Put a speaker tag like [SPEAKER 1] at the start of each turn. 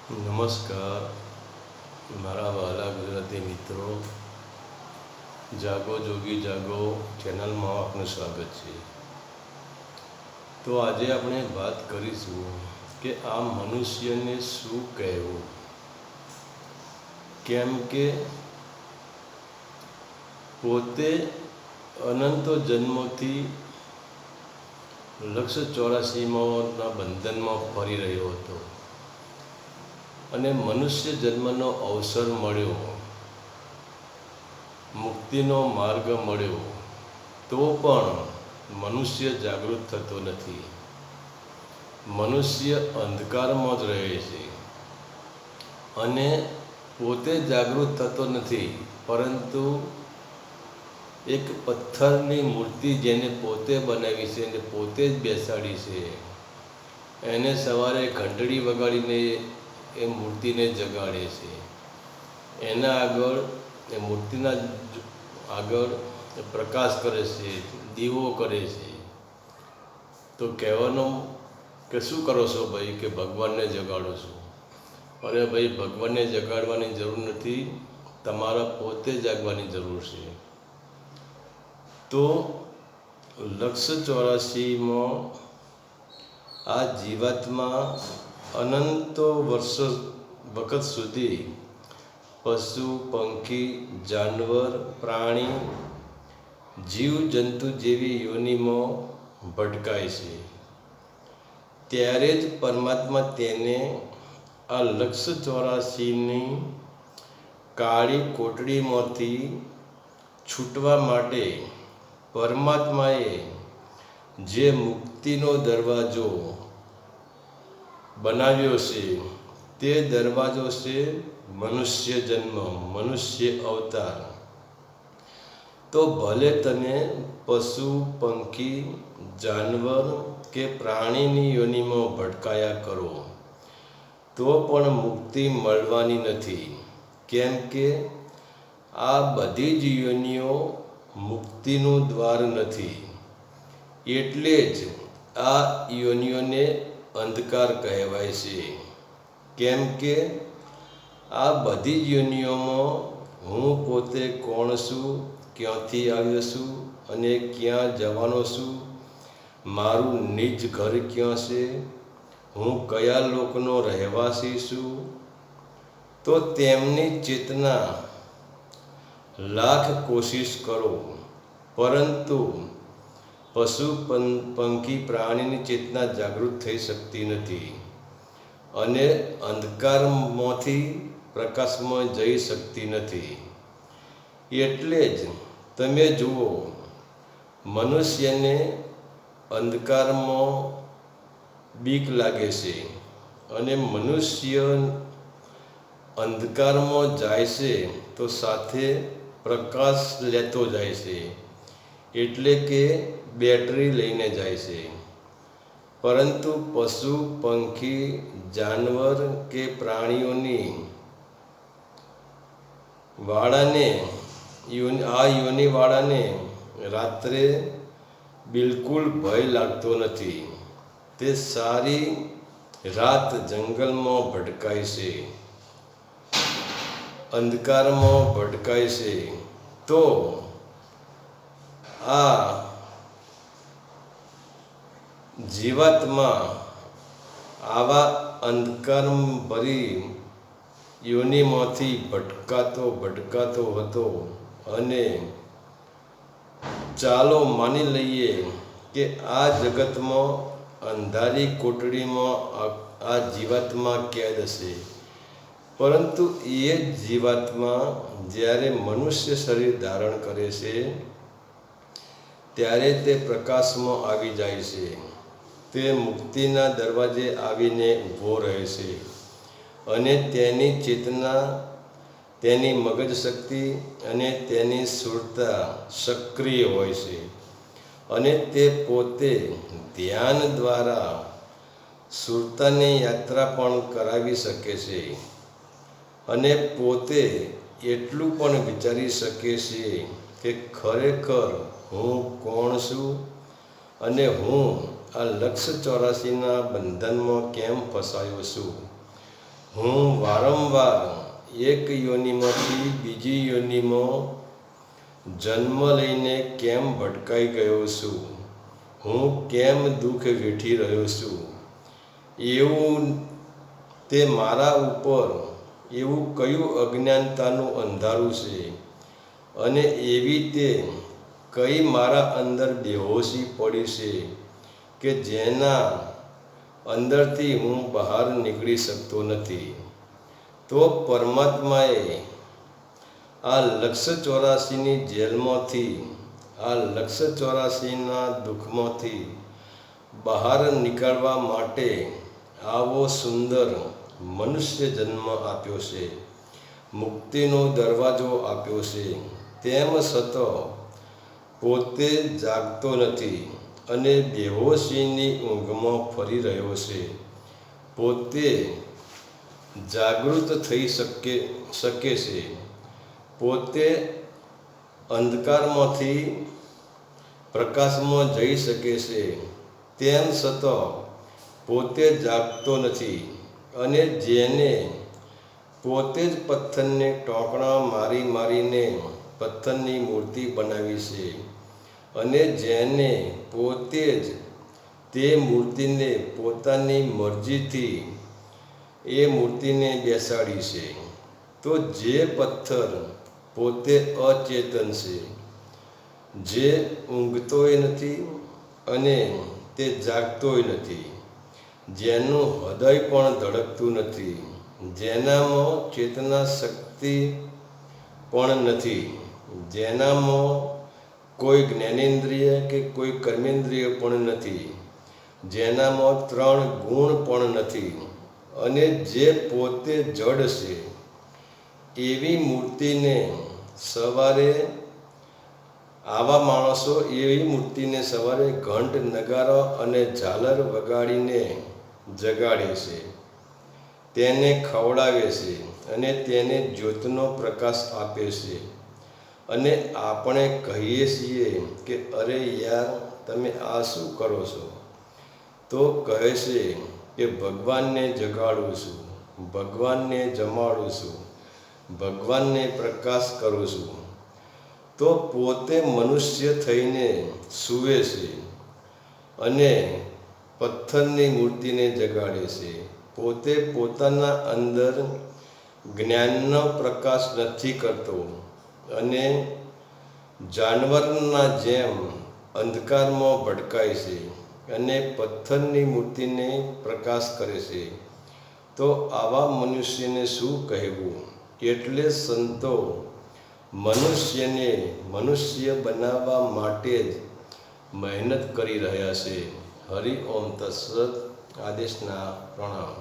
[SPEAKER 1] નમસ્કાર મારા વહાલા ગુજરાતી મિત્રો, જાગો જોગી જાગો ચેનલમાં આપનું સ્વાગત છે. તો આજે આપણે વાત કરીશું કે આ મનુષ્યને શું કહેવું, કેમ કે પોતે અનંતો જન્મોથી 184ના બંધનમાં ફરી રહ્યો હતો અને મનુષ્ય જન્મનો અવસર મળ્યો, મુક્તિનો માર્ગ મળ્યો, તો પણ મનુષ્ય જાગૃત થતો નથી. મનુષ્ય અંધકારમાં જ રહે છે અને પોતે જાગૃત થતો નથી, પરંતુ એક પથ્થરની મૂર્તિ જેને પોતે બનાવી છે અને પોતે જ બેસાડી છે, એને સવારે ઘંટડી વગાડીને એ મૂર્તિને જગાડે છે. એના આગળ એ મૂર્તિના આગળ પ્રકાશ કરે છે, દીવો કરે છે. તો કહેવાનું કે શું કરો છો ભાઈ, કે ભગવાનને જગાડો છો. અરે ભાઈ, ભગવાનને જગાડવાની જરૂર નથી, તમારા પોતે જાગવાની જરૂર છે. તો 184માં આ જીવાત્મા અનંતો વખત સુધી પશુ, પંખી, જાનવર, પ્રાણી, જીવજંતુ જેવી યોનિમાં ભટકાય છે. ત્યારે જ પરમાત્મા તેને આ 184ની કાળી કોટડીમાંથી છૂટવા માટે પરમાત્માએ જે મુક્તિનો દરવાજો બનાવ્યો છે, તે દરવાજો છે મનુષ્ય જન્મ, મનુષ્ય અવતાર. તો ભલે તમે પશુ, પંખી, જાનવર કે પ્રાણીની યોનિમાં ભટકાયા કરો, તો પણ મુક્તિ મળવાની નથી, કેમ કે આ બધી જ યોનિઓ મુક્તિનું દ્વાર નથી. એટલે જ આ યોનિઓને અંધકાર કહેવાય છે, કેમ કે આ બધી જ યોનિઓમાં હું પોતે કોણ છું, ક્યાંથી આવ્યો છું અને ક્યાં જવાનો છું, મારું નિજ ઘર ક્યાં છે, હું કયા લોકનો રહેવાસી છું. તો તેમની ચેતના લાખ કોશિશ કરો, પરંતુ પશુ, પંખી, પ્રાણીની ચેતના જાગૃત થઈ શકતી નથી અને અંધકારમાંથી પ્રકાશમાં જઈ શકતી નથી. એટલે જ તમે જુઓ, મનુષ્યને અંધકારમાં બીક લાગે છે અને મનુષ્ય અંધકારમાં જાય છે તો સાથે પ્રકાશ લેતો જાય છે, એટલે કે બેટરી લઈને જાય છે. પરંતુ પશુ, પંખી, જાનવર કે પ્રાણીઓની વાળાને આ યોનિવાળાને રાત્રે બિલકુલ ભય લાગતો નથી. તે સારી રાત જંગલમાં ભટકાય છે, અંધકારમાં ભટકાય છે. તો આ જીવાત્મા આવા અંધકારભરી યોનિમાંથી ભટકાતો હતો અને ચાલો માની લઈએ કે આ જગતમાં અંધારી કોટડીમાં આ જીવાત્મા કેદ છે. પરંતુ એ જ જીવાત્મા જ્યારે મનુષ્ય શરીર ધારણ કરે છે, ત્યારે તે પ્રકાશમાં આવી જાય છે. તે મુક્તિના દરવાજે આવીને ઊભો રહે છે અને તેની ચેતના, તેની મગજ શક્તિ અને તેની સુરતા સક્રિય હોય છે અને તે પોતે ધ્યાન દ્વારા સુરતાની યાત્રા પણ કરાવી શકે છે અને પોતે એટલું પણ વિચારી શકે છે કે ખરેખર હું કોણ છું અને હું આ 184ના બંધનમાં કેમ ફસાયો છું. હું વારંવાર એક યોનિમાંથી બીજી યોનિમાં જન્મ લઈને કેમ ભટકાઈ ગયો છું? હું કેમ દુઃખ વેઠી રહ્યો છું? એવું તે મારા ઉપર એવું કયું અજ્ઞાનતાનું અંધારું છે? અને એવી તે કઈ મારા અંદર બેહોશી પડી છે કે જેના અંદરથી હું બહાર નીકળી શકતો નથી? તો પરમાત્માએ આ 184ની જેલમાંથી, આ 184ના દુઃખમાંથી બહાર નીકળવા માટે આવો સુંદર મનુષ્ય જન્મ આપ્યો છે, મુક્તિનો દરવાજો આપ્યો છે. તેમ છતાં પોતે જાગતો નથી અને બેહોશીની ઊંઘમાં ફરી રહ્યો છે. પોતે જાગૃત થઈ શકે છે, પોતે અંધકારમાંથી પ્રકાશમાં જઈ શકે છે. તેમ છતાં પોતે જાગતો નથી અને જેને પોતે જ પથ્થરને ટોકણા મારી મારીને પથ્થરની મૂર્તિ બનાવી છે અને જેને પોતે જ તે મૂર્તિને પોતાની મરજીથી એ મૂર્તિને બેસાડી છે, તો જે પથ્થર પોતે અચેતન છે, જે ઊંઘતોય નથી અને તે જાગતોય નથી, જેનું હૃદય પણ ધડકતું નથી, જેનામાં ચેતના શક્તિ પણ નથી, જેનામાં કોઈ જ્ઞાનેન્દ્રિય કે કોઈ કર્મેન્દ્રિય પણ નથી, જેનામાં 3 ગુણ પણ નથી અને જે પોતે જડ છે, એવી મૂર્તિને સવારે આવા માણસો એવી મૂર્તિને સવારે ઘંટ, નગારા અને ઝાલર વગાડીને જગાડે છે, તેને ખવડાવે છે અને તેને જ્યોતનો પ્રકાશ આપે છે. અને આપણે કહીએ છીએ કે અરે યાર, તમે આ શું કરો છો? તો કહે છે કે ભગવાનને જગાડું છું, ભગવાનને જમાડું છું, ભગવાનને પ્રકાશ કરું છું. તો પોતે મનુષ્ય થઈને સૂવે છે અને પથ્થરની મૂર્તિને જગાડે છે. પોતે પોતાના અંદર જ્ઞાનનો પ્રકાશ નથી કરતો અને જાનવરના જેમ અંધકારમાં ભટકાય છે અને પથ્થરની મૂર્તિને પ્રકાશ કરે છે. તો આવા મનુષ્યને શું કહેવું? એટલે સંતો મનુષ્યને મનુષ્ય બનાવવા માટે જ મહેનત કરી રહ્યા છે. હરિ ઓમ તત્સત. આદેશના પ્રણામ.